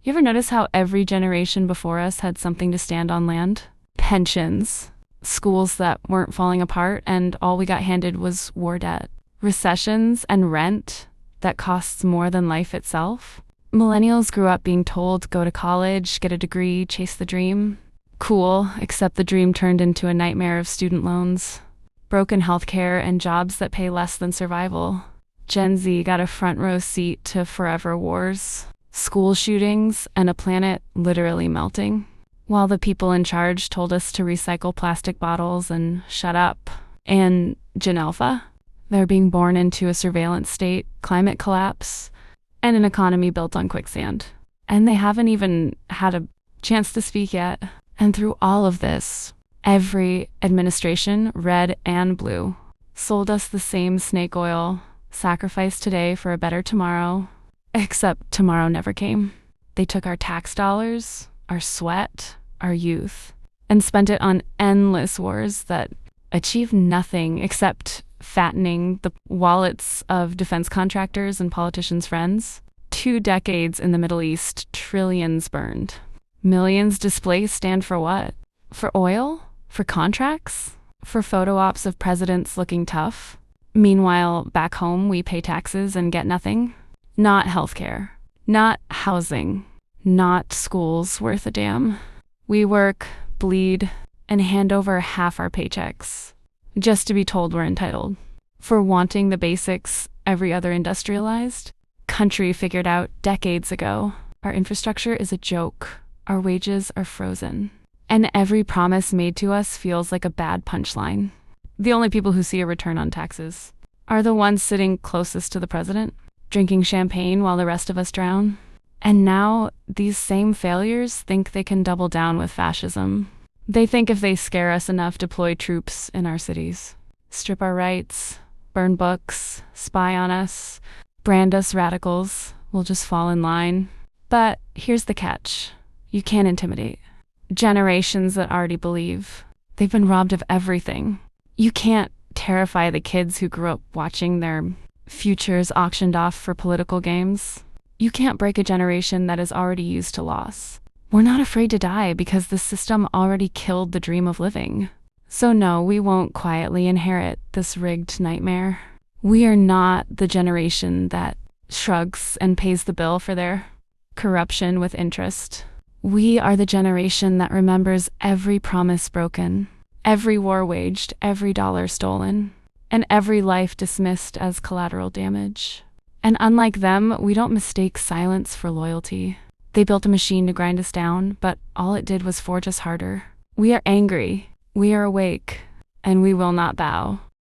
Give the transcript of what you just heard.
You ever notice how every generation before us had something to stand on land? Pensions, schools that weren't falling apart, and all we got handed was war debt. Recessions and rent that costs more than life itself. Millennials grew up being told, go to college, get a degree, chase the dream. Cool, except the dream turned into a nightmare of student loans, broken healthcare, and jobs that pay less than survival. Gen Z got a front row seat to forever wars, school shootings, and a planet literally melting. While the people in charge told us to recycle plastic bottles and shut up. And Gen Alpha, they're being born into a surveillance state, climate collapse, and an economy built on quicksand. And they haven't even had a chance to speak yet. And through all of this, every administration, red and blue, sold us the same snake oil, sacrificed today for a better tomorrow, except tomorrow never came. They took our tax dollars, our sweat, our youth, and spent it on endless wars that achieved nothing except fattening the wallets of defense contractors and politicians' friends. 2 decades in the Middle East, trillions burned. Millions displaced, and for what? For oil? For contracts? For photo ops of presidents looking tough? Meanwhile, back home, we pay taxes and get nothing. Not healthcare. Not housing. Not schools worth a damn. We work, bleed, and hand over half our paychecks just to be told we're entitled. For wanting the basics every other industrialized country figured out decades ago. Our infrastructure is a joke. Our wages are frozen. And every promise made to us feels like a bad punchline. The only people who see a return on taxes are the ones sitting closest to the president, drinking champagne while the rest of us drown. And now, these same failures think they can double down with fascism. They think if they scare us enough, deploy troops in our cities, strip our rights, burn books, spy on us, brand us radicals, we'll just fall in line. But here's the catch. You can't intimidate generations that already believe. They've been robbed of everything. You can't terrify the kids who grew up watching their futures auctioned off for political games. You can't break a generation that is already used to loss. We're not afraid to die because the system already killed the dream of living. So no, we won't quietly inherit this rigged nightmare. We are not the generation that shrugs and pays the bill for their corruption with interest. We are the generation that remembers every promise broken, every war waged, every dollar stolen, and every life dismissed as collateral damage. And unlike them, we don't mistake silence for loyalty. They built a machine to grind us down, but all it did was forge us harder. We are angry, we are awake, and we will not bow.